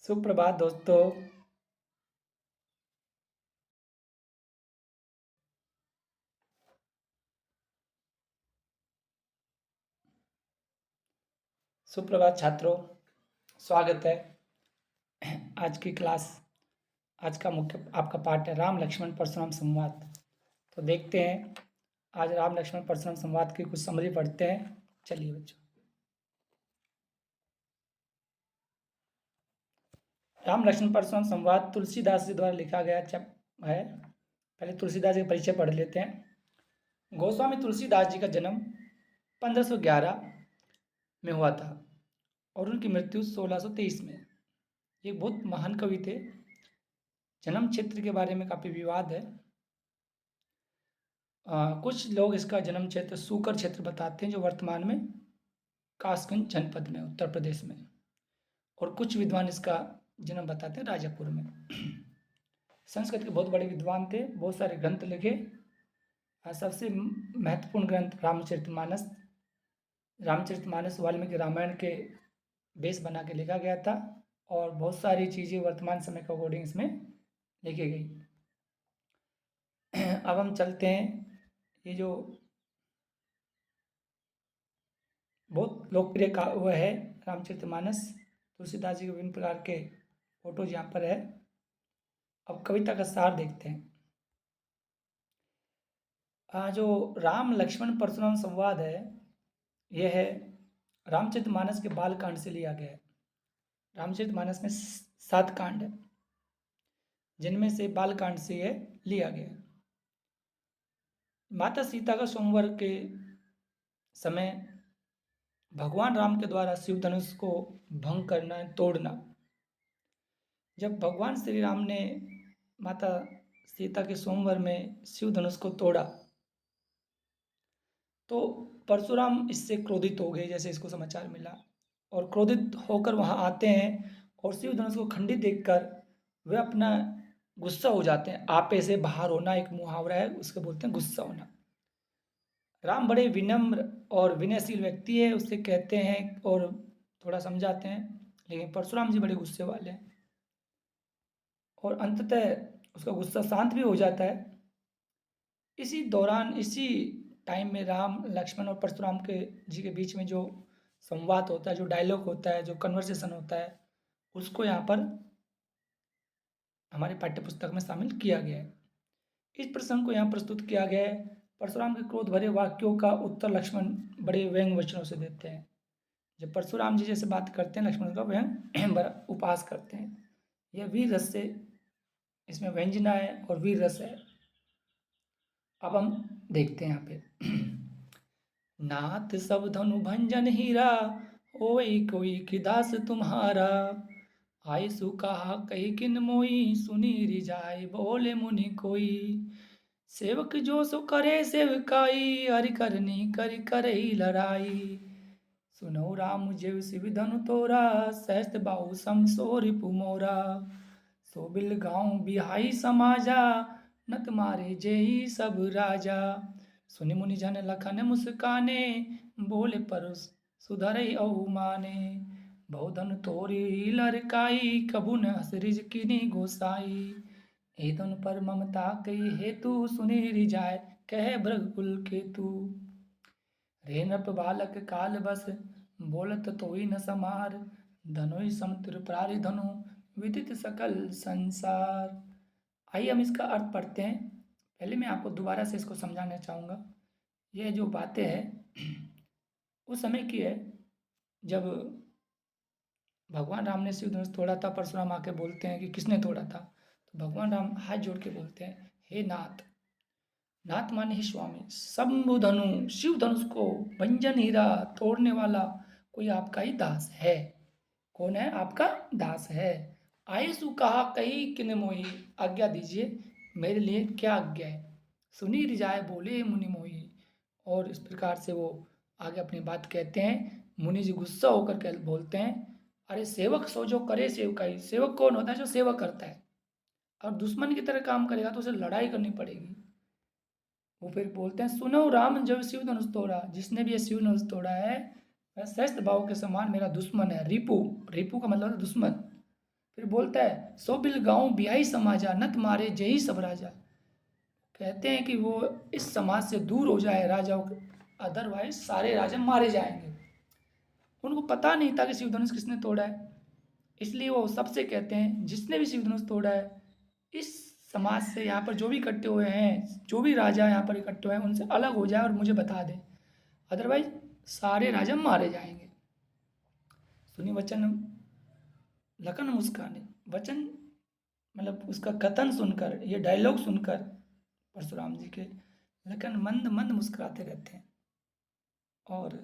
सुप्रभात दोस्तों। सुप्रभात छात्रों, स्वागत है। आज की क्लास आज का मुख्य आपका पाठ है राम लक्ष्मण परशुराम संवाद। तो देखते हैं आज राम लक्ष्मण परशुराम संवाद की कुछ समरी पढ़ते हैं। चलिए बच्चों। राम लक्ष्मण परशुराम संवाद तुलसीदास जी द्वारा लिखा गया है। पहले तुलसीदास जी का परिचय पढ़ लेते हैं। गोस्वामी तुलसीदास जी का जन्म 1511 में हुआ था और उनकी मृत्यु 1623 में। ये बहुत महान कवि थे। जन्म क्षेत्र के बारे में काफ़ी विवाद है। कुछ लोग इसका जन्म क्षेत्र सूकर क्षेत्र बताते हैं, जो वर्तमान में कासगंज जनपद में उत्तर प्रदेश में, और कुछ विद्वान इसका जन्म बताते हैं राजापुर में। संस्कृत के बहुत बड़े विद्वान थे, बहुत सारे ग्रंथ लिखे। सबसे महत्वपूर्ण ग्रंथ रामचरितमानस वाल्मीकि रामायण के बेस बना के लिखा गया था, और बहुत सारी चीज़ें वर्तमान समय के अकॉर्डिंग इसमें लिखी गई। अब हम चलते हैं। ये जो बहुत लोकप्रिय का वह है रामचरितमानस, तुलसीदास जी के विभिन्न प्रकार के फोटोज यहाँ पर है। अब कविता का सार देखते हैं। जो राम लक्ष्मण परशुराम संवाद है, यह है रामचरितमानस के बाल कांड से लिया गया है। रामचरितमानस में 7 कांड है, जिनमें से बाल कांड से यह लिया गया है। माता सीता का स्वयंवर के समय भगवान राम के द्वारा शिव धनुष को भंग करना, तोड़ना। जब भगवान श्री राम ने माता सीता के स्वयंवर में शिव धनुष को तोड़ा, तो परशुराम इससे क्रोधित हो गए, जैसे इसको समाचार मिला, और क्रोधित होकर वहाँ आते हैं और शिव धनुष को खंडित देखकर वे अपना गुस्सा हो जाते हैं। आपे से बाहर होना एक मुहावरा है, उसको बोलते हैं गुस्सा होना। राम बड़े विनम्र और विनयशील व्यक्ति है, उससे कहते हैं और थोड़ा समझाते हैं, लेकिन परशुराम जी बड़े गुस्से वाले हैं, और अंततः उसका गुस्सा शांत भी हो जाता है। इसी दौरान, इसी टाइम में राम लक्ष्मण और परशुराम के जी के बीच में जो संवाद होता है, जो डायलॉग होता है, जो कन्वर्सेशन होता है, उसको यहाँ पर हमारे पाठ्य पुस्तक में शामिल किया गया है। इस प्रसंग को यहाँ प्रस्तुत किया गया है। परशुराम के क्रोध भरे वाक्यों का उत्तर लक्ष्मण बड़े व्यंग वचनों से देते हैं। जब परशुराम जी जैसे बात करते हैं, लक्ष्मण का व्यंग उपास करते हैं। यह वीर रस से, इसमें व्यंजना है और वीर रस है। अब हम देखते हैं यहाँ पे नाथ सब धनु भंजन हीरा, ओई कोई की दास तुम्हारा। आय सु कहा कही किन मोई, सुनी रिजाय बोले मुनि कोई। सेवक जो सो करे सेवकाई, हरि करनी करि करई लड़ाई। सुनो राम जेव शिव धनु तोरा, सहस्त्र बाहु सम सो रिपु मोरा। सो बिल गाँव बिहाई समाजा, नत मारे जेई सब राजा। सुनि मुनि जन लखन मुस्काने, बोले परुष सुधरई औ माने। बहुधन तोरी लरकाई, कबुन हसरिज किनी गोसाई। एतन पर ममता कई हेतु, सुनि रिजाय कह भृगकुल केतु। रे नृप बालक काल बस, बोलत तोई न समार। धनुई समतुर प्रारि धनु, विदित सकल संसार। आइए हम इसका अर्थ पढ़ते हैं। पहले मैं आपको दोबारा से इसको समझाना चाहूँगा। यह जो बातें हैं उस समय की है, जब भगवान राम ने शिव धनुष तोड़ा था। परशुराम आके बोलते हैं कि किसने तोड़ा था, तो भगवान राम हाथ जोड़ के बोलते हैं, हे नाथ। नाथ माने ही स्वामी। शंभु धनु, शिव धनुष को भंजन हीरा तोड़ने वाला कोई आपका ही दास है। कौन है? आपका दास है। आयसु कहा कही किन मोही, आज्ञा दीजिए, मेरे लिए क्या आज्ञा है। सुनी रिजाए बोले मुनि मोही। और इस प्रकार से वो आगे अपनी बात कहते हैं। मुनि जी गुस्सा होकर कह बोलते हैं, अरे सेवक सो जो करे सेवकाई। सेवक कौन होता है? जो सेवा करता है। और दुश्मन की तरह काम करेगा तो उसे लड़ाई करनी पड़ेगी। वो फिर बोलते हैं, सुनो राम जब शिव धनुष तोड़ा, जिसने भी ये शिव धनुष तोड़ा है वह सहस्त्र भाव के समान मेरा दुश्मन है। रिपु, रिपु का मतलब है दुश्मन। फिर बोलता है सो बिल गाँव बिहाई समाजा नत मारे जही सब राजा। कहते हैं कि वो इस समाज से दूर हो जाए राजाओं के, अदरवाइज सारे राजा मारे जाएंगे। उनको पता नहीं था कि शिव धनुष किसने तोड़ा है, इसलिए वो सबसे कहते हैं जिसने भी शिव धनुष तोड़ा है इस समाज से, यहाँ पर जो भी इकट्ठे हुए हैं, जो भी राजा यहाँ पर इकट्ठे हुए हैं उनसे अलग हो जाए और मुझे बता दे, अदरवाइज सारे राजा मारे जाएंगे। सुनी वचन लखन मुस्काने। वचन मतलब उसका कथन सुनकर, ये डायलॉग सुनकर परशुराम जी के लखन मंद मंद मुस्कुराते रहते हैं। और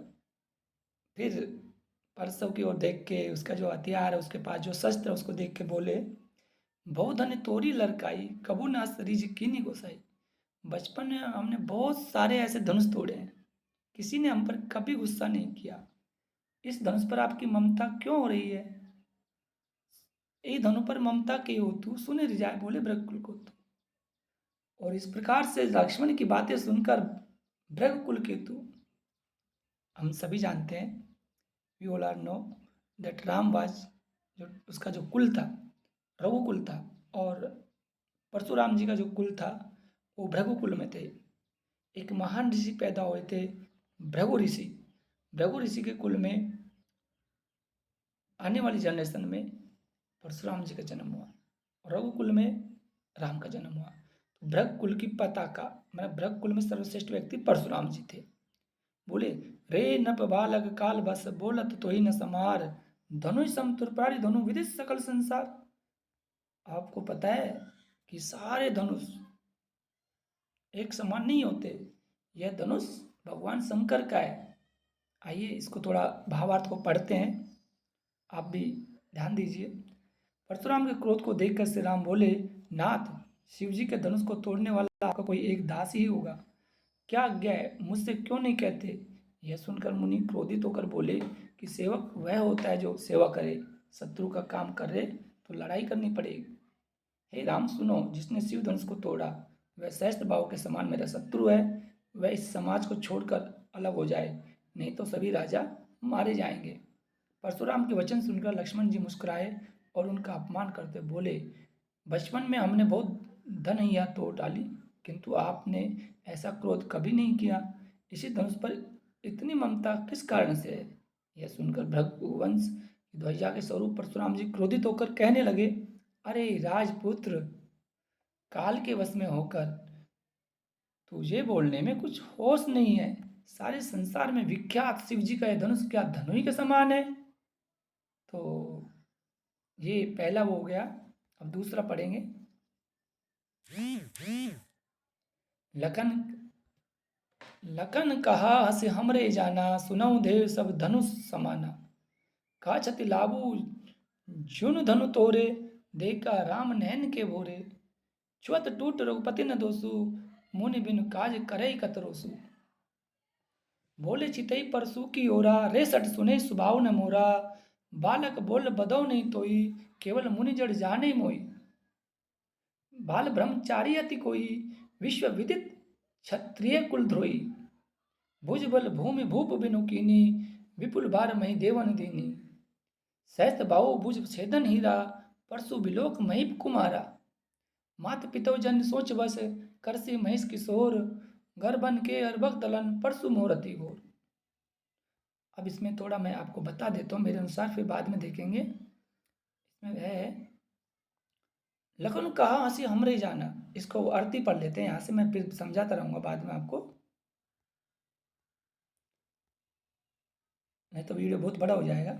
फिर परसों की ओर देख के, उसका जो हथियार है, उसके पास जो शस्त्र है, उसको देख के बोले बहुत धन तोरी लड़काई कबू ना सरीज कीनी गोसाई। बचपन में हमने बहुत सारे ऐसे धनुष तोड़े हैं, किसी ने हम पर कभी गुस्सा नहीं किया। इस धनुष पर आपकी ममता क्यों हो रही है? यही धनु पर ममता के हो तू सुने रिजाए बोले भृगुकुल को तू। और इस प्रकार से लक्ष्मण की बातें सुनकर भृगुकुल केतु, हम सभी जानते हैं, we all are know that Ram was, जो उसका जो कुल था रघुकुल था, और परशुराम जी का जो कुल था वो भृगुकुल में थे। एक महान ऋषि पैदा हुए थे, भृगु ऋषि। भृगु ऋषि के कुल में आने वाली जनरेशन में परशुराम जी का जन्म हुआ, रघुकुल में राम का जन्म हुआ। तो भृग कुल की पताका, मतलब भृग कुल में सर्वश्रेष्ठ व्यक्ति परशुराम जी थे। बोले रे नप बालक काल बस बोलत तो ही न समार धनुष समतुर प्राणी धनु विदित सकल संसार। आपको पता है कि सारे धनुष एक समान नहीं होते, यह धनुष भगवान शंकर का है। आइए इसको थोड़ा भावार्थ को पढ़ते हैं, आप भी ध्यान दीजिए। परशुराम के क्रोध को देखकर श्री राम बोले नाथ, शिव जी के धनुष को तोड़ने वाला आपका कोई एक दास ही होगा, क्या आज्ञा है, मुझसे क्यों नहीं कहते? यह सुनकर मुनि क्रोधित होकर बोले कि सेवक वह होता है जो सेवा करे, शत्रु का काम करे तो लड़ाई करनी पड़ेगी। हे राम सुनो, जिसने शिव धनुष को तोड़ा वह सहस्त्र भाव के समान मेरा शत्रु है, वह इस समाज को छोड़कर अलग हो जाए, नहीं तो सभी राजा मारे जाएंगे। परशुराम के वचन सुनकर लक्ष्मण जी मुस्कुराए और उनका अपमान करते बोले बचपन में हमने बहुत धनहिया तोड़ डाली, किंतु आपने ऐसा क्रोध कभी नहीं किया। इसी धनुष पर इतनी ममता किस कारण से है? यह सुनकर भृगुवंश की ध्वजा के स्वरूप परशुराम जी क्रोधित होकर कहने लगे अरे राजपुत्र, काल के वश में होकर तुझे बोलने में कुछ होश नहीं है। सारे संसार में विख्यात शिव जी का यह धनुष क्या धनुई के समान है? तो ये पहला वो हो गया। अब दूसरा पढ़ेंगे। लखन लखन कहा हस हमरे जाना सुनऊ देव सब धनुष समाना। का छति लाबू जुन धनु तोरे देखा राम नैन के भोरे। च्वत टूट रघुपति न दोसु मुनि बिनु काज करई कतरोसु। बोले चितई परसु की ओरा रे सट सुने सुभाव न मोरा। बालक बोल बदौ नहीं तोई केवल मुनि जड़ जाने मोई। बाल ब्रह्मचारी अति कोई विश्व विदित क्षत्रिय कुल ध्रोई। भुज बल भूमि भूप बिनु कीनी विपुल भार मही देवन दीनी। सहस्त्र बाहु भुज छेदन हीरा परसु बिलोक महीप कुमारा। मात पितौ जन सोच बस करसी महेश किशोर। घर बन के अरबक दलन परसु मोरति घोर। अब इसमें थोड़ा मैं आपको बता देता हूँ मेरे अनुसार, फिर बाद में देखेंगे। इसमें है लखन कहा हंसी हमरे जाना, इसको आरती पढ़ लेते हैं, यहाँ से मैं फिर समझाता रहूंगा बाद में आपको, नहीं तो वीडियो बहुत बड़ा हो जाएगा।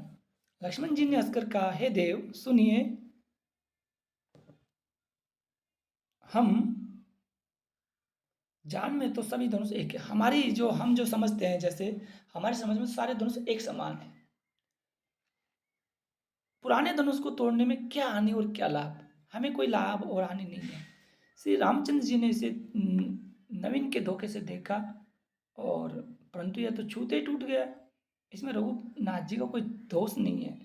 लक्ष्मण जी ने हंसकर कहा हे देव सुनिए, हम जान में तो सभी धनुष एक है, हमारी जो हम जो समझते हैं, जैसे हमारी समझ में सारे धनुष एक समान है। पुराने धनुष को तोड़ने में क्या हानि और क्या लाभ? हमें कोई लाभ और हानि नहीं है। श्री रामचंद्र जी ने इसे नवीन के धोखे से देखा, और परंतु यह तो छूते ही टूट गया। इसमें रघुनाथ जी का कोई दोष नहीं है।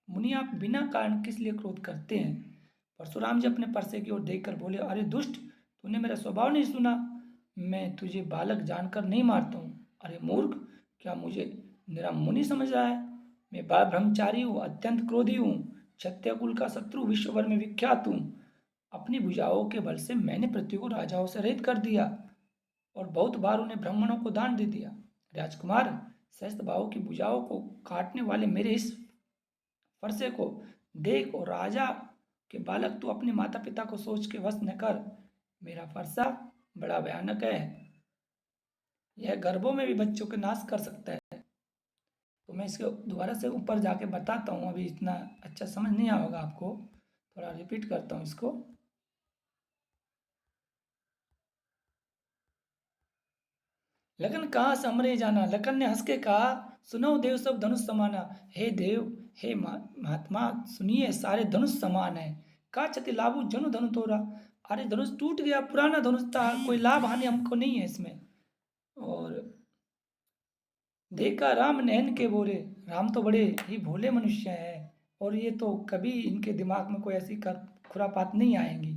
मुनि आप बिना कारण किस लिए क्रोध करते हैं? परशुराम जी अपने परसे की ओर देखकर बोले अरे दुष्ट, तूने मेरा स्वभाव नहीं सुना, मैं तुझे बालक जानकर नहीं मारता हूँ। अरे मूर्ख, क्या मुझे निरा मुनि समझ रहा है? मैं बाल ब्रह्मचारी हूँ, अत्यंत क्रोधी हूँ, क्षत्रिय कुल का शत्रु, विश्व भर में विख्यात हूँ। अपनी भुजाओं के बल से मैंने पृथ्वी को राजाओं से रहित कर दिया और बहुत बार उन्हें ब्राह्मणों को दान दे दिया। राजकुमार, सहस्त्रबाहु की भुजाओं को काटने वाले मेरे इस फरसे को देख और राजा के बालक, तू अपने माता पिता को सोच के वश न कर। मेरा फरसा बड़ा भयानक है, यह गर्भों में भी बच्चों के नाश कर सकता है। तो मैं इसके दोबारा से ऊपर जाके बताता हूँ, अभी इतना अच्छा समझ नहीं आया होगा आपको, थोड़ा रिपीट करता हूँ इसको। लखन कहाँ समरे जाना, लखन ने हंस के कहा, सुनो देव सब धनुष समाना। हे देव, हे महात्मा, सुनिए सारे धनुष समान है। का क्षति लाभू जनु धनु तोरा। अरे धनुष टूट गया, पुराना धनुष था, कोई लाभ हानि हमको नहीं है इसमें। और देखा राम नैन के बोरे, राम तो बड़े ही भोले मनुष्य हैं और ये तो कभी इनके दिमाग में कोई ऐसी खुरापात नहीं आएंगी।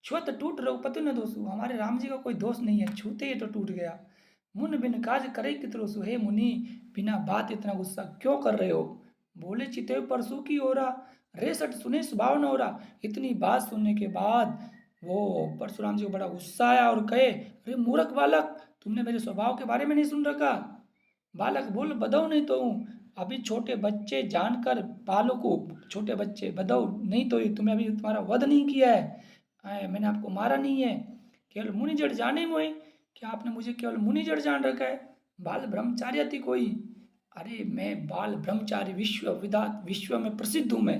छुअत टूट रघुपति न दोषु, हमारे राम जी का कोई दोष नहीं है, छूते ही तो टूट गया। मुन बिन काज करे कितरोसु, हे मुनि, बिना बात इतना गुस्सा क्यों कर रहे हो। बोले चिते परसु की ओरा, रेसठ सुने स्वभाव न हो रहा। इतनी बात सुनने के बाद वो परशुराम जी को बड़ा गुस्सा आया और कहे, अरे मूर्ख बालक, तुमने मेरे स्वभाव के बारे में नहीं सुन रखा। बालक बोल, बदऊ नहीं तो हूँ। अभी छोटे बच्चे जानकर बालों को, छोटे बच्चे बदऊ नहीं तो ही, तुम्हें अभी तुम्हारा वध नहीं किया है, मैंने आपको मारा नहीं है। केवल मुनि जड़ जाने मोए, क्या आपने मुझे केवल मुनि जड़ जान रखा है। बाल ब्रह्मचार्य थी कोई, अरे मैं बाल ब्रह्मचारी, विश्व विदात, विश्व में प्रसिद्ध हूँ मैं।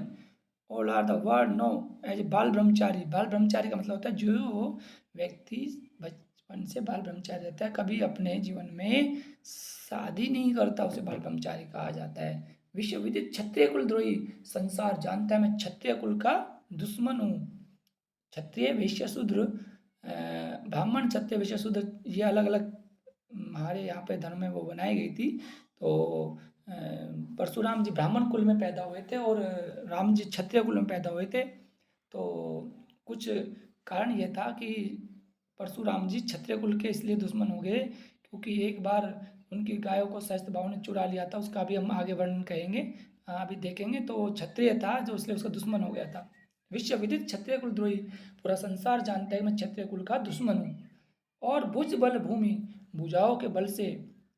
All are the world know as बाल ब्रह्मचारी। बाल ब्रह्मचारी का मतलब होता है जो व्यक्ति बचपन से बाल ब्रह्मचारी रहता है, कभी अपने जीवन में शादी नहीं करता, उसे बाल ब्रह्मचारी कहा जाता है। विश्व विदित क्षत्रिय कुल द्रोही, संसार जानता है मैं क्षत्रिय कुल का दुश्मन हूँ। क्षत्रिय वैश्य शूद्र, ब्राह्मण क्षत्रिय वैश्य शूद्र, ये अलग अलग हमारे यहाँ पे धर्म में वो बनाई गई थी। तो परशुराम जी ब्राह्मण कुल में पैदा हुए थे और राम जी क्षत्रिय कुल में पैदा हुए थे। तो कुछ कारण ये था कि परशुराम जी क्षत्रिय कुल के इसलिए दुश्मन हो गए क्योंकि एक बार उनकी गायों को सहस्त्रबाहु ने चुरा लिया था, उसका भी हम आगे वर्णन कहेंगे, अभी देखेंगे। तो क्षत्रिय था जो, इसलिए उसका दुश्मन हो गया था। विश्व विदित क्षत्रिय कुल द्रोही, पूरा संसार जानता है मैं क्षत्रिय कुल का दुश्मन हूँ। और भुज बल भूमि, भुजाओं के बल से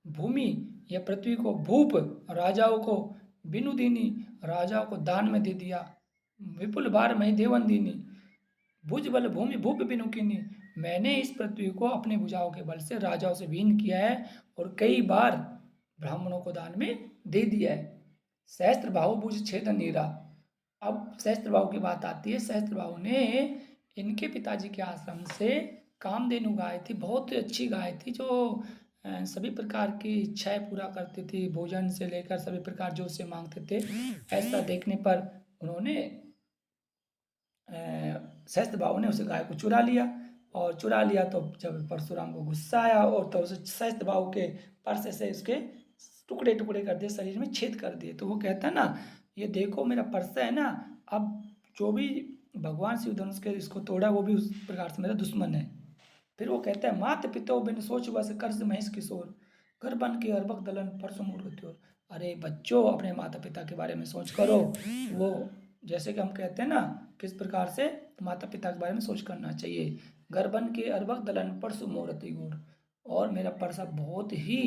भूमि या पृथ्वी को, भूप राजाओं को, बिनुदीनी राजाओं को दान में दे दिया। विपुल बार मही देवन दीनी, भुज बल भूमि भूप बिनुकीनी, मैंने इस पृथ्वी को अपने भुजाओं के बल से राजाओं से भीन किया है और कई बार ब्राह्मणों को दान में दे दिया है। सहस्त्र बाहु भुज छेद नीरा, अब सहस्त्र बाहु की बात आती है। सहस्त्र बाहु ने इनके पिताजी के आश्रम से कामधेनु गाय थी, बहुत अच्छी गाय थी जो सभी प्रकार की इच्छाएं पूरा करती थी, भोजन से लेकर सभी प्रकार जो उससे मांगते थे। ऐसा देखने पर उन्होंने सहस्त्र बाहु ने उस गाय को चुरा लिया, और चुरा लिया तो जब परशुराम को गुस्सा आया और तो उसे सहस्त्र बाहु के परसे से उसके टुकड़े टुकड़े कर दिए, शरीर में छेद कर दिए। तो वो कहता है ना, ये देखो मेरा परसा है ना, अब जो भी भगवान शिव धनुष के इसको तोड़ा वो भी उस प्रकार से मेरा दुश्मन है। फिर वो कहता है, मात पितो बिन सोच बस कर्ज महेश किशोर, घर बन के अर्भक दलन परसों मूर्त्योर। अरे बच्चों, अपने माता पिता के बारे में सोच करो। वो जैसे कि हम कहते हैं ना, किस प्रकार से माता पिता के बारे में सोच करना चाहिए। घर बन के अर्भक दलन परसु मूर्ति गुड़, और मेरा परसा बहुत ही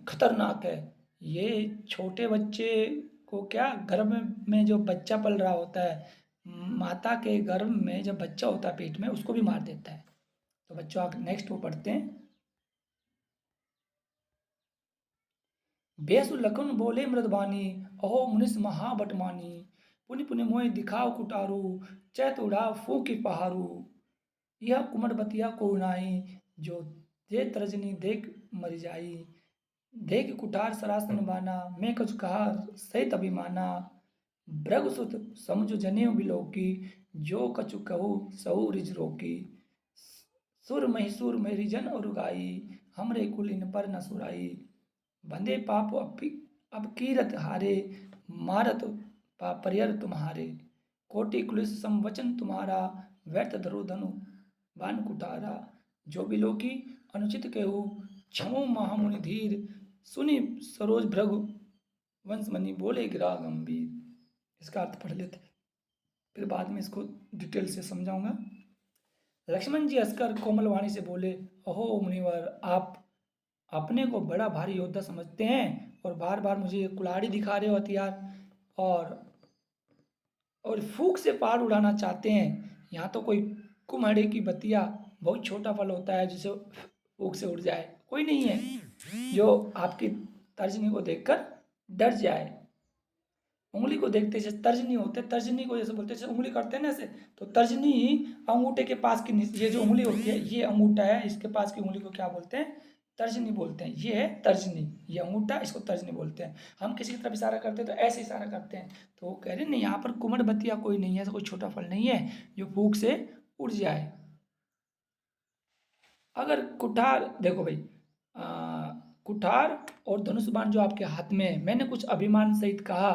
खतरनाक है। ये छोटे बच्चे को, क्या गर्भ में जो बच्चा पल रहा होता है, माता के गर्भ में जब बच्चा होता है पेट में, उसको भी मार देता है। तो बच्चों आप नेक्स्ट वो पढ़ते हैं। बेसु लखन बोले मृदबानी, अहो मुनिस महाबटमानी, पुनि पुनि मोय दिखाओ कुटारू, चैत उड़ा फूकी पहारू। यह कुमरबतिया को नाई, जो जे तरजनी देख मर जाई। देख कुठार सरासन बाना, मैं कछु कहा सहित अभिमाना। भृगुसुत समझ जनेऊ बिलोकी, जो कछु कहू सहु रिज रोकी। सुर महिसुर मेरिजन और गाई, हमरे कुल इन पर न सुराई। बंदे पाप अब कीरत हारे, मारत परियर तुम्हारे। कोटि कुलिस संवचन तुम्हारा, व्यर्थ धरो धनु बान कुटारा। जो बिलोकी अनुचित केहू, क्षमो महामुनि धीर। सुनि सरोज भृगु वंशमणि, बोले गिरा गंभीर। इसका अर्थ पढ़ लेते हैं। फिर बाद में इसको डिटेल से समझाऊंगा। लक्ष्मण जी हंसकर कोमल वाणी से बोले, अहो मुनिवर, आप अपने को बड़ा भारी योद्धा समझते हैं और बार बार मुझे ये कुल्हाड़ी दिखा रहे हो हथियार, और फूंक से पहाड़ उड़ाना चाहते हैं। यहाँ तो कोई कुम्हाड़े की बतिया बहुत छोटा फल होता है जिसे फूंक से उड़ जाए, कोई नहीं है जो आपकी तर्जनी को देखकर डर जाए। उंगली को देखते जैसे तर्जनी होते, तर्जनी को जैसे बोलते, जैसे उंगली करते हैं ना ऐसे, तो तर्जनी अंगूठे के पास की ये जो उंगली होती है, ये अंगूठा है, इसके पास की उंगली को क्या बोलते हैं? तर्जनी बोलते हैं। ये है तर्जनी, ये अंगूठा, इसको तर्जनी बोलते हैं। हम किसी की तरफ इशारा करते हैं तो ऐसे इशारा करते हैं। तो वो कह रहे नहीं, यहाँ पर कुमड़ बतिया कोई नहीं है, ऐसा कोई छोटा फल नहीं है जो फूंक से उड़ जाए। अगर कुठार देखो भाई, कुठार और धनुष बाण जो आपके हाथ में है, मैंने कुछ अभिमान सहित कहा,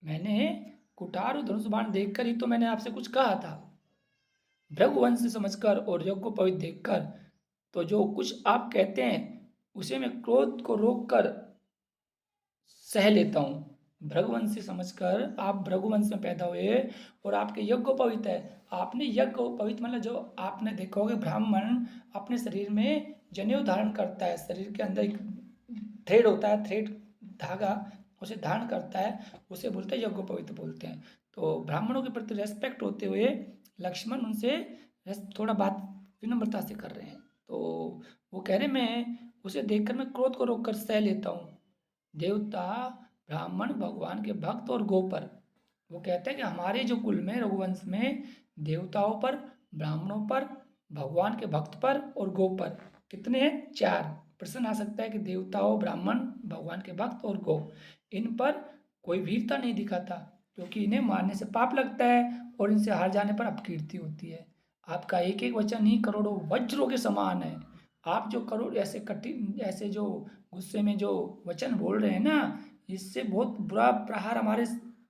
मैंने कुठार और धनुष बाण देखकर ही तो मैंने आपसे कुछ कहा था। भृगुवंश समझकर और यज्ञोपवीत देखकर तो जो कुछ आप कहते हैं उसे मैं क्रोध को रोककर सह लेता हूँ। भृगुवंशी समझकर आप भृगुवंश में पैदा हुए और आपके यज्ञोपवीत है। आपने यज्ञोपवीत मतलब जो आपने देखा होगा, ब्राह्मण अपने शरीर में जनेऊ धारण करता है, शरीर के अंदर एक थ्रेड होता है, थ्रेड धागा, उसे धारण करता है, उसे बोलते हैं यज्ञोपवीत बोलते हैं। तो ब्राह्मणों के प्रति रेस्पेक्ट होते हुए लक्ष्मण उनसे थोड़ा बात विनम्रता से कर रहे हैं। तो वो कह रहे मैं उसे देखकर मैं क्रोध को रोककर सह लेता हूँ। देवता, ब्राह्मण, भगवान के भक्त और गोपर, वो कहते हैं कि हमारे जो कुल में रघुवंश में देवताओं पर, ब्राह्मणों पर, भगवान के भक्त पर और गो पर कितने हैं? 4। प्रश्न आ सकता है कि देवताओं, ब्राह्मण, भगवान के भक्त और गो, इन पर कोई वीरता नहीं दिखाता क्योंकि इन्हें मारने से पाप लगता है और इनसे हार जाने पर अपकीर्ति होती है। आपका एक एक वचन ही करोड़ों वज्रों के समान है। आप जो करोड़ ऐसे कठिन, ऐसे जो गुस्से में जो वचन बोल रहे हैं ना, इससे बहुत बुरा प्रहार हमारे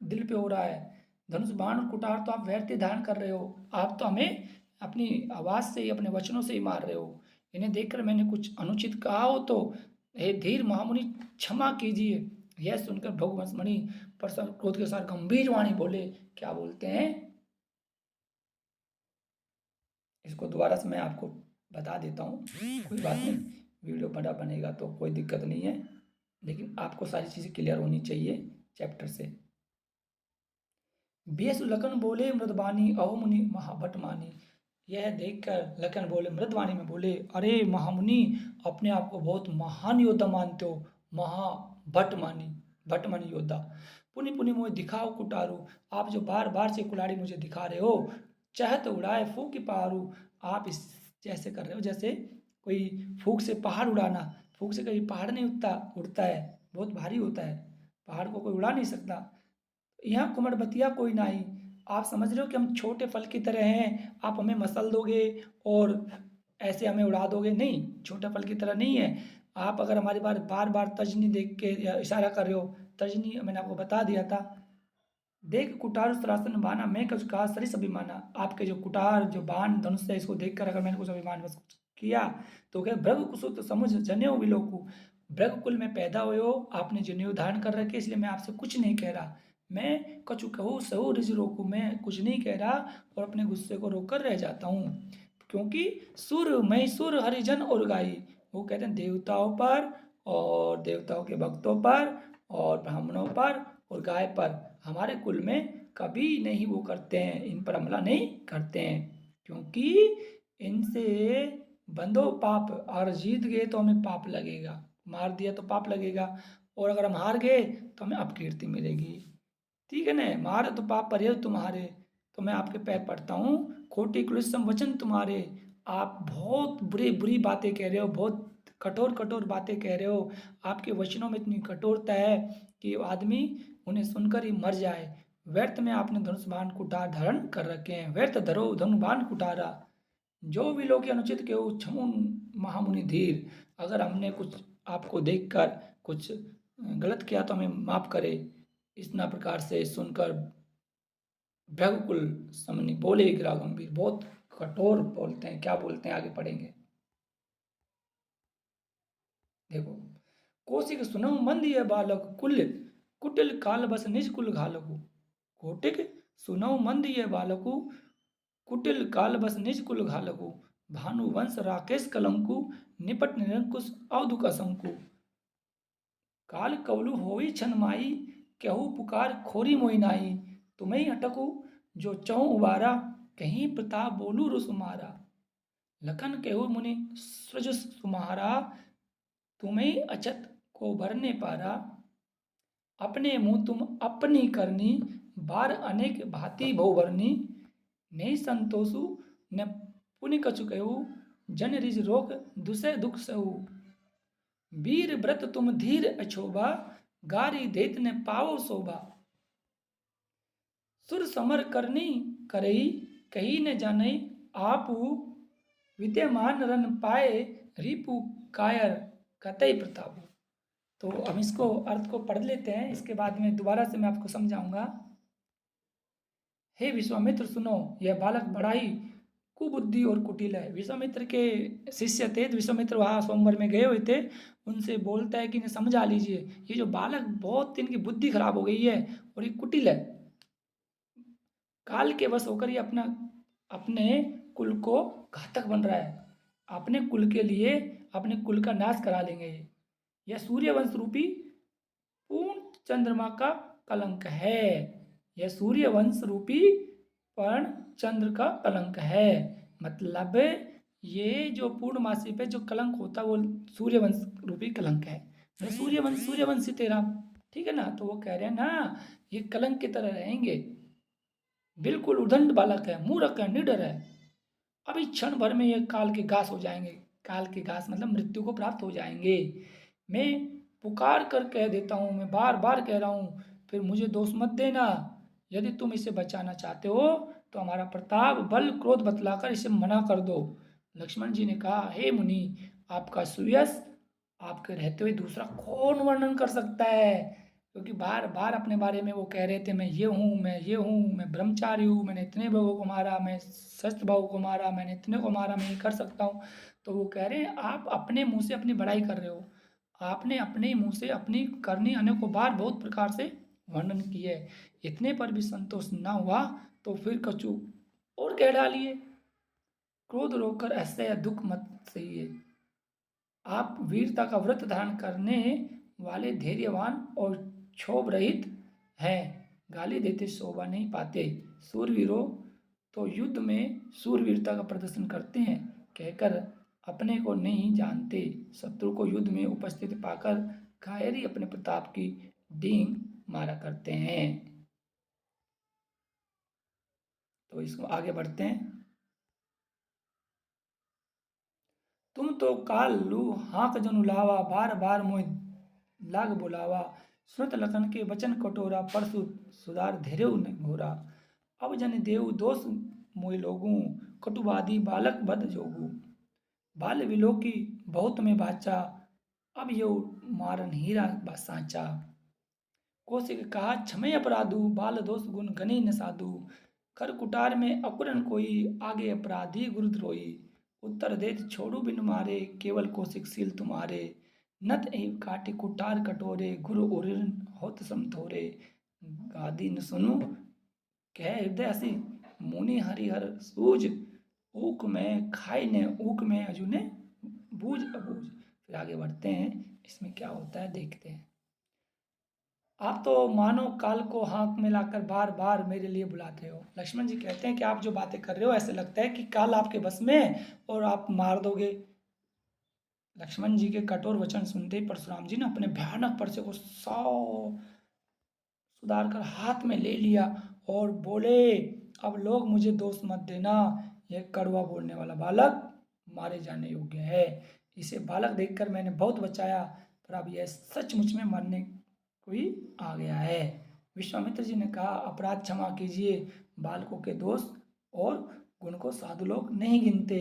दिल पे हो रहा है। धनुष बाण और कुठार तो आप व्यर्थ धारण कर रहे हो, आप तो हमें अपनी आवाज़ से ही, अपने वचनों से ही मार रहे हो। इन्हें देखकर मैंने कुछ अनुचित कहा हो तो हे धीर महामुनि क्षमा कीजिए। यह सुनकर भृगुवंश मणि प्रसन्न क्रोध के साथ गंभीर वाणी बोले, क्या बोलते हैं? इसको दोबारा से मैं आपको बता देता हूँ, कोई बात नहीं, वीडियो बड़ा बनेगा तो कोई दिक्कत नहीं है, लेकिन आपको सारी चीज़ें क्लियर होनी चाहिए चैप्टर से। बेस लखन बोले मृदवानी, अहो मुनि महाभट मानी। यह देखकर लखन बोले, मृदवाणी में बोले, अरे महामुनि, अपने आप को बहुत महान योद्धा मानते हो, महाभट मानी, भट मानी योद्धा। पुनि पुनि मुझे दिखाओ कुटारू, आप जो बार बार से कुल्हाड़ी मुझे दिखा रहे हो, चाहे तो उड़ाए फूक की पारू। आप इस जैसे कर रहे हो जैसे कोई फूक से पहाड़ उड़ाना, फूक से कभी पहाड़ नहीं उड़ता है, बहुत भारी होता है, पहाड़ को कोई उड़ा नहीं सकता। यहाँ कुमड़बतिया कोई नहीं। आप समझ रहे हो कि हम छोटे फल की तरह हैं, आप हमें मसल दोगे और ऐसे हमें उड़ा दोगे? नहीं, छोटे फल की तरह नहीं है। आप अगर हमारी बार बार तर्जनी देख के या इशारा कर रहे हो, तर्जनी मैंने आपको बता दिया था। देख कुटार सरासन बाना, मैं कुछ कहा सरिस अभिमाना। आपके जो कुटार, जो बाण, धनुष है, इसको देखकर अगर मैंने कुछ अभिमान बस किया तो क्या? भृग कुसुत समुझ जनेऊ विलोकु, भृग कुल में पैदा हुए हो, आपने जनेऊ धारण कर रखे, इसलिए मैं आपसे कुछ नहीं कह रहा। मैं कछु कहूँ सहु रिज रोकू, मैं कुछ नहीं कह रहा और अपने गुस्से को रोक कर रह जाता हूँ, क्योंकि मैं सुर हरिजन और गाई, वो कहते हैं देवताओं पर और देवताओं के भक्तों पर और ब्राह्मणों पर और गाय पर हमारे कुल में कभी नहीं वो करते हैं, इन पर हमला नहीं करते हैं, क्योंकि इनसे बंधो पाप, और जीत गए तो हमें पाप लगेगा, मार दिया तो पाप लगेगा, और अगर हम हार गए तो हमें अपकीर्ति मिलेगी। ठीक है ना? मार तो पाप परे तुम्हारे, तो मैं आपके पैर पड़ता हूँ, खोटी क्लुष्टम वचन तुम्हारे। आप बहुत बुरी बुरी बातें कह रहे हो, बहुत कठोर कठोर बातें कह रहे हो, आपके वचनों में इतनी कठोरता है कि आदमी उन्हें सुनकर ही मर जाए। व्यर्थ में आपने धनुष बाण कुठार धारण कर रखे हैं, व्यर्थ धरो धनु बाण कुठारा, जो भी लोग अनुचित के क्षमु महामुनि धीर। अगर हमने कुछ आपको देखकर कुछ गलत किया तो हमें माफ करे। इस ना प्रकार से सुनकर भृगुकुल समनि बोले, गिरा गंभीर, बहुत कठोर बोलते हैं, क्या बोलते हैं आगे पढ़ेंगे। देखो, कौशिक सुनहु मंद ये बालक, कुल कुटिल काल बस निज कुल घालकु। कौटिक सुनौ मंद ये बालकु, कुटिल काल बस निज कुल घालकु, भानुवंश राकेश कलंकु, निपट निरंकुश अवधुक असंकु। काल कवलु होई छन माई, कहू पुकार खोरी मोई नाई, तुम्हें अटकू जो चहु उबारा, कहीं प्रताप बोलू रुसुमारा। लखन केहू मुनि सृज सुमारा, तुम्हें अचत को भरने पारा। अपने मुँह तुम अपनी करनी, बार अनेक भांति बहुभरनी। नहीं संतोषु न पुनि कछु कहू, जन रिज रोक दुसै दुख सहू। वीर व्रत तुम धीर अछोबा, गारी देत न पाओ शोभा। सुर समर करनी करई, कही न जानई आपू, विद्यमान रन पाए रिपु कायर कतई प्रतापु। तो हम इसको अर्थ को पढ़ लेते हैं, इसके बाद में दोबारा से मैं आपको समझाऊंगा। हे विश्वामित्र सुनो, यह बालक बड़ा ही कुबुद्धि और कुटिल है। विश्वामित्र के शिष्य थे, तो विश्वामित्र वहाँ स्वयंवर में गए हुए थे, उनसे बोलता है कि इन्हें समझा लीजिए, ये जो बालक बहुत इनकी बुद्धि खराब हो गई है और ये कुटिल है। काल के वश होकर ये अपने कुल को घातक बन रहा है, अपने कुल के लिए अपने कुल का नाश करा लेंगे। यह सूर्यवंश रूपी पूर्ण चंद्रमा का कलंक है। यह सूर्यवंश रूपी पूर्ण चंद्र का कलंक है। मतलब ये जो पूर्णमासी पे जो कलंक होता है वो सूर्यवंश रूपी कलंक है। सूर्यवंशी तेरा, ठीक है ना। तो वो कह रहे हैं ना, ये कलंक की तरह रहेंगे, बिल्कुल उदंड बालक है, मूर्ख है, निडर है। अभी क्षण भर में ये काल के घास हो जाएंगे। काल के घास मतलब मृत्यु को प्राप्त हो जाएंगे। मैं पुकार कर कह देता हूँ, मैं बार बार कह रहा हूँ, फिर मुझे दोष मत देना। यदि तुम इसे बचाना चाहते हो तो हमारा प्रताप बल क्रोध बतलाकर इसे मना कर दो। लक्ष्मण जी ने कहा, हे मुनि, आपका सुयश आपके रहते हुए दूसरा कौन वर्णन कर सकता है। क्योंकि बार बार अपने बारे में वो कह रहे थे, मैं ये हूँ, मैं ये हूँ, मैं ब्रह्मचारी हूँ, मैंने इतने भावों को मारा, मैं शस्त्र भाव को मारा, मैंने इतने को मारा, मैं ये कर सकता हूँ। तो वो कह रहे हैं, आप अपने मुंह से अपनी बड़ाई कर रहे हो। आपने अपने मुंह से अपनी करनी अनेकों बार बहुत प्रकार से वर्णन किए, इतने पर भी संतोष न हुआ तो फिर कछु और कह डालिए। क्रोध रोककर ऐसे दुख मत सहिए। आप वीरता का व्रत धारण करने वाले धैर्यवान और क्षोभ रहित हैं। गाली देते शोभा नहीं पाते। सूरवीरों तो युद्ध में सूरवीरता का प्रदर्शन करते हैं, कहकर अपने को नहीं जानते। शत्रु को युद्ध में उपस्थित पाकर कायरी अपने प्रताप की डींग मारा करते हैं। तो इसको आगे बढ़ते हैं। तुम तो काल लू हाँक जनु लावा, बार बार मोहि लाग बुलावा। सुनत लखन के वचन कटोरा, परसु सुधार धैर्य न घोरा। अब जन देव दोष मोहि लोगू, कटुवादी बालक बद जोगू। बाल विलोकी बहुत में बाचा, अब यो मारन हीरा साचा। कौशिक कहा क्षमय अपराधु, बाल दोष गुण गनी न साधु। कर कुटार में अकुरन कोई, आगे अपराधी गुरुद्रोही। उत्तर देत छोड़ू बिन मारे, केवल कौशिक सील तुम्हारे। नत एव काटे कुटार कटोरे, गुरु उरिन होत समथोरे। गादी न सुनु कह हृदय हसी, मुनि हरिहर सूझ। ऊक में खाई ने ऊक में अजुने बूझ अबूझ। फिर आगे बढ़ते हैं, इसमें क्या होता है देखते हैं। आप तो मानो काल को हाथ में लाकर बार बार मेरे लिए बुलाते हो। लक्ष्मण जी कहते हैं कि आप जो बातें कर रहे हो ऐसे लगता है कि काल आपके बस में है और आप मार दोगे। लक्ष्मण जी के कठोर वचन सुनते ही परशुराम जी ने अपने भयानक परसे को सुधार कर हाथ में ले लिया और बोले, अब लोग मुझे दोष मत देना, यह कड़वा बोलने वाला बालक मारे जाने योग्य है। इसे बालक देखकर मैंने बहुत बचाया, पर अब यह सचमुच में मरने को ही आ गया है। विश्वामित्र जी ने कहा, अपराध क्षमा कीजिए, बालकों के दोष और गुण को साधु लोग नहीं गिनते।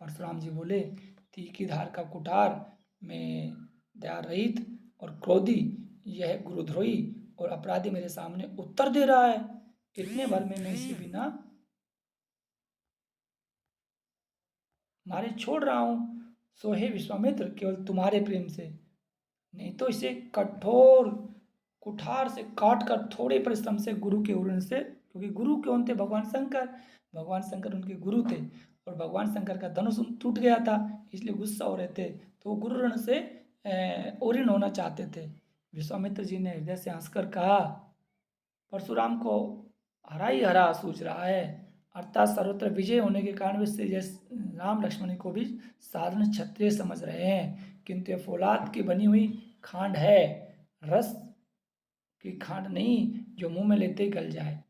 परशुराम जी बोले, तीखी धार का कुठार में दया रहित और क्रोधी यह गुरुद्रोही और अपराधी मेरे सामने उत्तर दे रहा है। इतने भर में मैं इसे बिना मारे छोड़ रहा हूं। सो हे विश्वामित्र, केवल तुम्हारे प्रेम से, नहीं तो इसे कठोर कुठार से काट कर थोड़े परिश्रम से गुरु के उरण से क्योंकि गुरु कौन थे? भगवान शंकर। भगवान शंकर उनके गुरु थे और भगवान शंकर का धनुष टूट गया था, इसलिए गुस्सा हो रहे थे। तो वो गुरु ऋण से ओरिन होना चाहते थे। विश्वामित्र जी ने हृदय से हंसकर कहा, परशुराम को हरा ही हरा सूझ रहा है, अर्थात सर्वत्र विजय होने के कारण वे श्री राम लक्ष्मण को भी साधारण क्षत्रिय समझ रहे हैं, किंतु ये फौलाद की बनी हुई खांड है, रस की खांड नहीं जो मुंह में लेते ही गल जाए।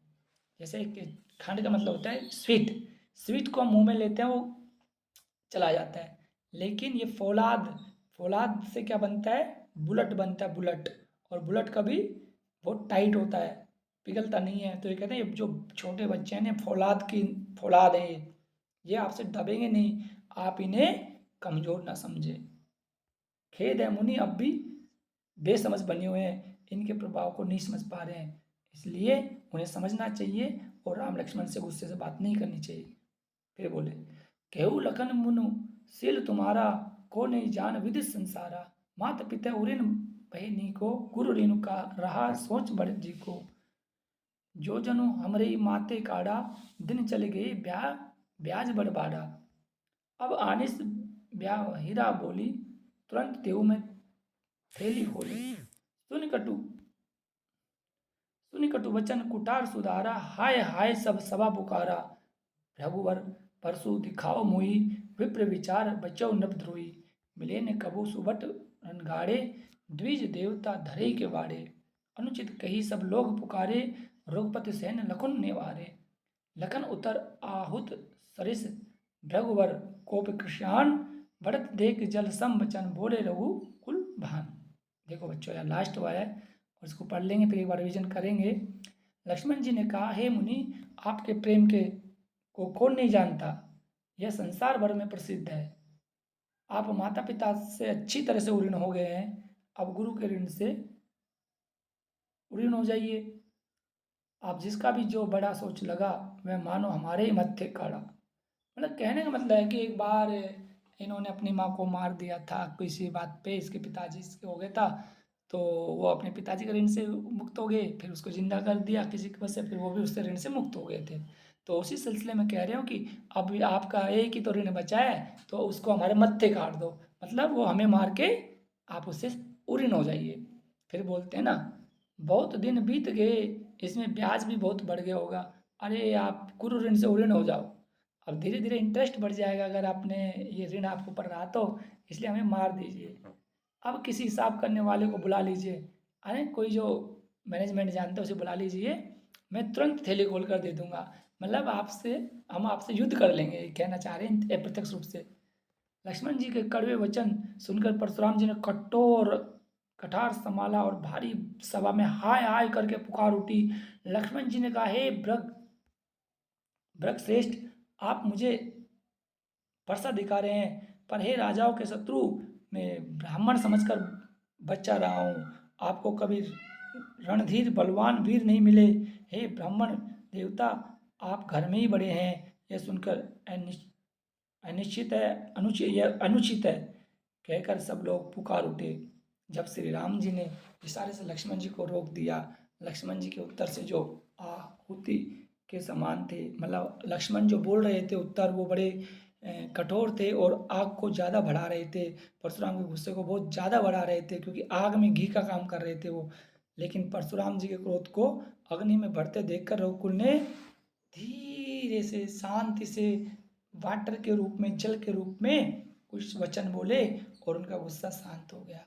जैसे कि खांड का मतलब होता है स्वीट, स्वीट को हम मुंह में लेते हैं वो चला जाता है, लेकिन ये फौलाद, फौलाद से क्या बनता है? बुलेट बनता है, बुलेट। और बुलेट कभी बहुत टाइट होता है, पिघलता नहीं है। तो ये कहते हैं ये जो छोटे बच्चे हैं ना, फौलाद की फौलाद है ये आपसे दबेंगे नहीं, आप इन्हें कमजोर ना समझे। खेद है मुनि अब भी बेसमझ बने हुए हैं, इनके प्रभाव को नहीं समझ पा रहे हैं, इसलिए उन्हें समझना चाहिए और राम लक्ष्मण से गुस्से से बात नहीं करनी चाहिए। फिर बोले, केहू लखन मुनु शील तुम्हारा, को नहीं जान विधि संसारा, मात पिता उरिन बहनी को, गुरु रेणु का रहा सोच बड़ जी को, जो जनु हमरे माते काड़ा, दिन चले गए ब्याज बड़ बाड़ा, अब आनिस ब्याह हीरा बोली, तुरंत देव में थैली खोली, सुन कटु सुनि कटु वचन कुटार सुधारा, हाय हाय सब सभा पुकारा, रघुवर परसु दिखाओ मुई, विप्र विचार बचो नभ ध्रुई, मिले ने कबू सुबट रणगाड़े, द्विज देवता धरे के वाड़े, अनुचित कही सब लोग पुकारे, रघुपति सेन लखन नेवारे, लखन उतर आहुत सरिस, भृगुवर कोप कृष्णान, बढ़त देख जल सम बचन, बोले रघु कुल भान। देखो बच्चों, यहाँ लास्ट हुआ है और इसको पढ़ लेंगे, फिर एक बार रिविजन करेंगे। लक्ष्मण जी ने कहा, हे मुनि, आपके प्रेम के को कौन नहीं जानता, यह संसार भर में प्रसिद्ध है। आप माता पिता से अच्छी तरह से उऋण हो गए हैं, अब गुरु के ऋण से उऋण हो जाइए। आप जिसका भी जो बड़ा सोच लगा, वह मानो हमारे ही मत्थे काढ़ा। मतलब कहने का मतलब है कि एक बार इन्होंने अपनी माँ को मार दिया था किसी बात पे, इसके पिताजी से हो गया था, तो वो अपने पिताजी के ऋण से मुक्त हो गए, फिर उसको जिंदा कर दिया किसी की वजह से, फिर वो भी उससे ऋण से मुक्त हो गए थे। तो उसी सिलसिले में कह रहे हो कि अब आपका एक ही तो ऋण बचा है, तो उसको हमारे मत्थे काट दो, मतलब वो हमें मार के आप उससे उऋण हो जाइए। फिर बोलते हैं ना, बहुत दिन बीत गए, इसमें ब्याज भी बहुत बढ़ गया होगा, अरे आप गुरु ऋण से उऋण हो जाओ, अब धीरे धीरे इंटरेस्ट बढ़ जाएगा अगर आपने ये ऋण आपको पड़ रहा तो, इसलिए हमें मार दीजिए। अब किसी हिसाब करने वाले को बुला लीजिए, अरे कोई जो मैनेजमेंट जानता है उसे बुला लीजिए, मैं तुरंत थैली खोल कर दे दूंगा, मतलब आपसे हम आपसे युद्ध कर लेंगे, ये कहना चाह रहे हैं अप्रत्यक्ष रूप से। लक्ष्मण जी के कड़वे वचन सुनकर परशुराम जी ने कठोर कठार संभाला और भारी सभा में हाय हाय करके पुकार उठी। लक्ष्मण जी ने कहा, हे भृग श्रेष्ठ, आप मुझे वर्षा दिखा रहे हैं, पर हे राजाओं के शत्रु, मैं ब्राह्मण समझकर बच्चा रहा हूँ, आपको कभी रणधीर बलवान वीर नहीं मिले, हे ब्राह्मण देवता, आप घर में ही बड़े हैं। यह सुनकर अनिश्चित है, अनुचित, यह अनुचित है कहकर सब लोग पुकार उठे। जब श्री राम जी ने इशारे से लक्ष्मण जी को रोक दिया, लक्ष्मण जी के उत्तर से जो आहुति के समान थे, मतलब लक्ष्मण जो बोल रहे थे उत्तर, वो बड़े कठोर थे और आग को ज़्यादा बढ़ा रहे थे, परशुराम के गुस्से को बहुत ज़्यादा बढ़ा रहे थे, क्योंकि आग में घी का काम कर रहे थे वो। लेकिन परशुराम जी के क्रोध को अग्नि में बढ़ते देखकर रघुकुल ने धीरे से शांति से वाटर के रूप में, जल के रूप में कुछ वचन बोले और उनका गुस्सा शांत हो गया।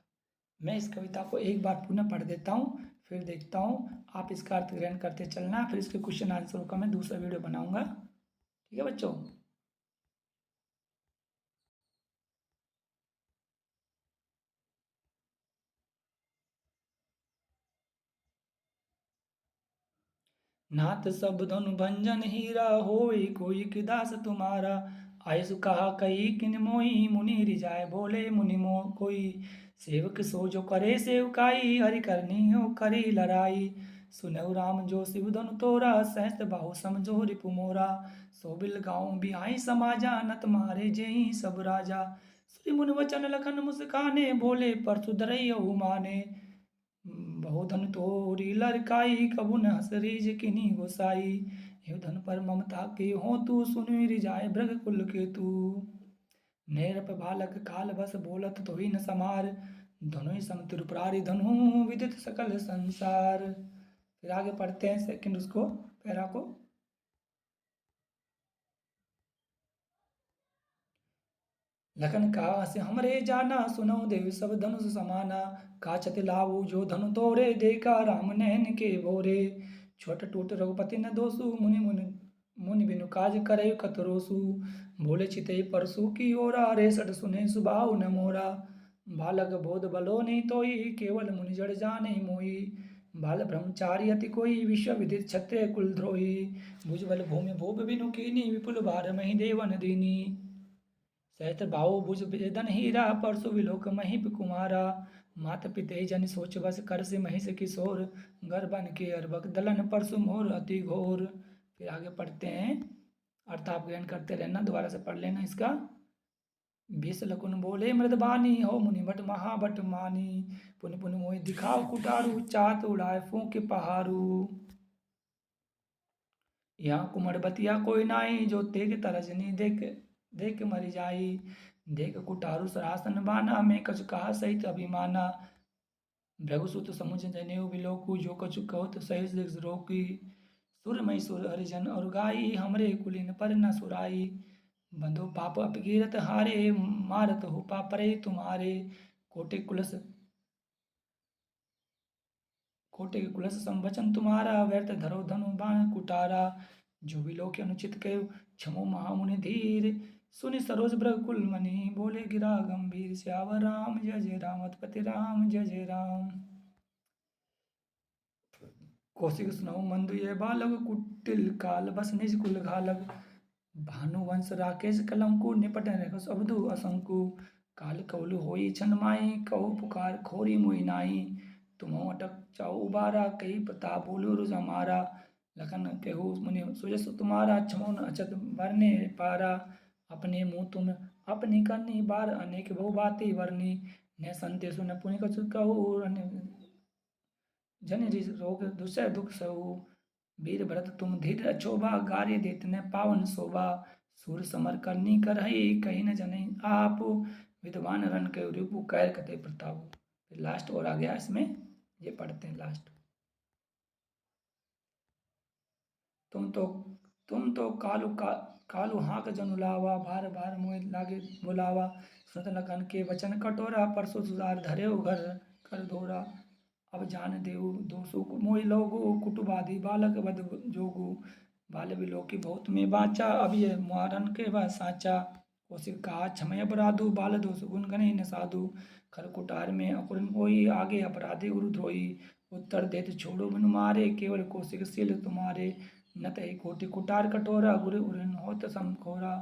मैं इस कविता को एक बार पुनः पढ़ देता हूँ, फिर देखता हूँ आप इसका अर्थ ग्रहण करते चलना, फिर इसके क्वेश्चन आंसरों का मैं दूसरा वीडियो बनाऊंगा। ठीक है बच्चों। नाथ सब धनु भंजन हीरा, होई कोई कि दास तुम्हारा, आयसु कहा कही किन मोही, मुनि रिजाए बोले मुनि मोह कोई, सेवक सो जो करे सेवकाई, हरि करनी हो करी लड़ाई, सुनहु राम जो शिव धनु तोरा, सहस बाहु समझो रिपु मोरा, सोबिल गाँव बिहाई समाजा, नत मारे जेहि सब राजा, श्री मुनि वचन लखन मुस्काने, बोले परसु धरई माने, बहुत जो धन तोरी लड़काई, कबू न हसरीज किनी गोसाई। हे धन पर ममता के हो तू, सुन रिजाए भृग कुल के तू। नेरप बालक काल बस बोलत तो ही न समार, धनु सम त्रिपुरारी धनु विदित सकल संसार। फिर आगे पढ़ते हैं सेकंड उसको पैरा को। लखन कहा से हमरे जाना, सुनो देव सब धनुष समाना। काचत लाऊ जो धनु तोरे, देखा राम नैन के भोरे। छोट टूट रघुपति न दोसु, मुनि मुनि मुनि बिनु काज करे कतरोसु। भोले चिते परसु की ओरा, रेसठ सुने सुबाऊ न मोरा। बालक बोध बलो नहीं तोई, केवल मुनि जड़ जाने मोई। बाल ब्रह्मचारी अति कोई, विश्व विदित क्षत्रिय कुल द्रोही। भुजबल भूमि भूप बिनु कीनी, विपुल भार मही देवन दीनी। सहस्त्र बाहु भुज वेदन हीरा, परसु विलोक महीप कुमारा। मात पिते जन सोच बस, कर से महिष किशोर। घर बन के अरबक दलन, परसु मोर अति घोर। फिर आगे पढ़ते हैं, अर्थ आप ग्रहण करते रहना, दोबारा से पढ़ लेना इसका। बीस लकुन बोले मृदबानी, हो मुनि भट महाभट मानी। पुनि पुनि मोहि दिखाओ कुटारू, चात उड़ाए फूंक पहारू। यहाँ कुमड़ बतिया कोई नाई, जो तेग तरजनी देख देख मरि जाई। देख कुटारू सरासन बाना, मैं कछु कहा सहित अभिमाना। भृगुसुत समुझ जनेऊ बिलोकु, जो कछु कहो तो सही रोकी। सुर मई सुर हरिजन और गाई, हमरे कुलीन पर न सुराई। बंधु पाप अपकीरत हारे, मारत हो पापरे तुम्हारे। कोटि कुलस कोटि कुलस संवचन तुम्हारा, व्यर्थ धरो धनु बाण कुटारा। जो भी लोग अनुचित कहो, क्षमो महामुनि धीर। सुनि सरोज भृग कुल मणि, बोले गिरा गंभीर। श्यावर राम जय जय राम, पति राम जय जय राम। कौशिक सुनऊ मंदु ये बालक, कुटिल काल बस निज कुल घालक। भानुवंश राकेश कलंकु, निपट रघुस अवधु असंकु। काल कौलु होई छन माई, कहु पुकार खोरी मोहि नाई। तुम अटक चाओ उबारा, कही प्रताप बोलो रुज हमारा। लखन कहु मुनि सुजस तुम्हारा, क्षमो न अचत बरने पारा। अपने मुँह तुम अपनी करनी, बार अनेक बहु बाती वरनी। न संते सुन पुनि कछु कहु, जन रोग दुसह दुख सहु। वीर भरत तुम धीर अछोबा, गारी देत न पावन शोभा। सूर समर करनी करही, कही न जने आप। विद्वान रण के रिपु, कैर कते प्रताप। फिर लास्ट और आ गया इसमें, ये पढ़ते हैं लास्ट। तुम तो कालू हाँक जनु लावा, भार भार मोहि लागे बुलावा। सुनत लखन के वचन कटोरा, परसो सुधार धरे घर कर धोरा। अब जान देऊ दोषु मोहि लोगु, कुटुबादि बालक बद जोगु। बाल बिलोकी बहुत में बाचा, अब ये मारन के वह साचा। कौशिक कहा क्षमय अपराधु, बाल दोष गुण गणे न साधु। खर कुटार में अकुरन कोई, आगे अपराधी गुरु धोई। उत्तर देत छोड़ो मनु मारे, केवल कौशिक शील तुम्हारे। न तहि कोटि कुटार कटोरा, गुरु उरन होत सम खोरा।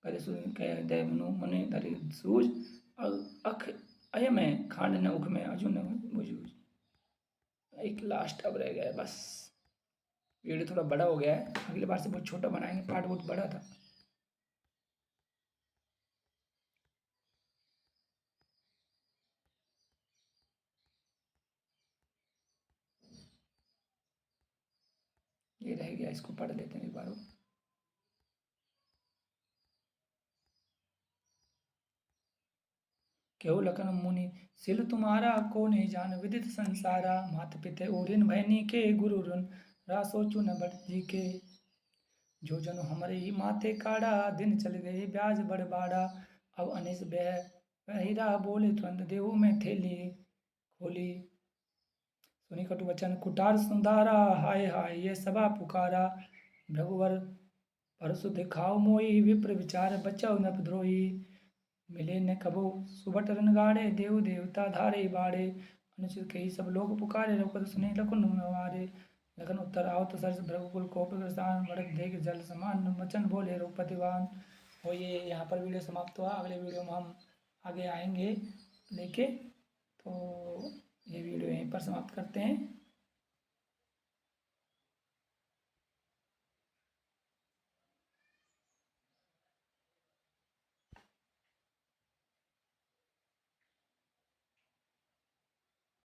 करे सुन कह दय मनु मुनि धरि सूझ, अख अय में खांड न उख में अजुन बुझूझ। एक लास्ट अब रह गया है बस। वीडियो थोड़ा बड़ा हो गया है, अगली बार से बहुत छोटा बनाएंगे, पार्ट बहुत बड़ा था। ये रह गया, इसको पढ़ लेते हैं एक बार। केहू लखन मुनि सिल तुम्हारा, को नहीं जान विदित संसारा। मात पिते ओरिन भैनी के, गुरु ऋण रा सोचु न बट जी के। जो जनु हमारे ही माथे काढ़ा, दिन चल गए ब्याज बड़बाड़ा। अब अनिस बह हीरा, बोले तुरंत देहु में थेली खोली। सुनी कटु वचन कुटार सुंदारा, हाय हाय ये सभा पुकारा। भृगुवर परसु दिखाओ मोई, विप्र विचार बचाओ नप द्रोही। मिले न कबो सुबट रन गाड़े, देव देवता धारे बाड़े। अनुचित कही सब लोग पुकारे, रघुपति सुने लखन मारे। लखन उत्तर आओ तो सरस भृगुकुल कोप ग्रसान, भड़क देख जल समान वचन बोले रघुपतिवान। और ये यहाँ पर वीडियो समाप्त हुआ। अगले वीडियो में हम आगे आएंगे लेके, तो ये वीडियो यहीं पर समाप्त करते हैं।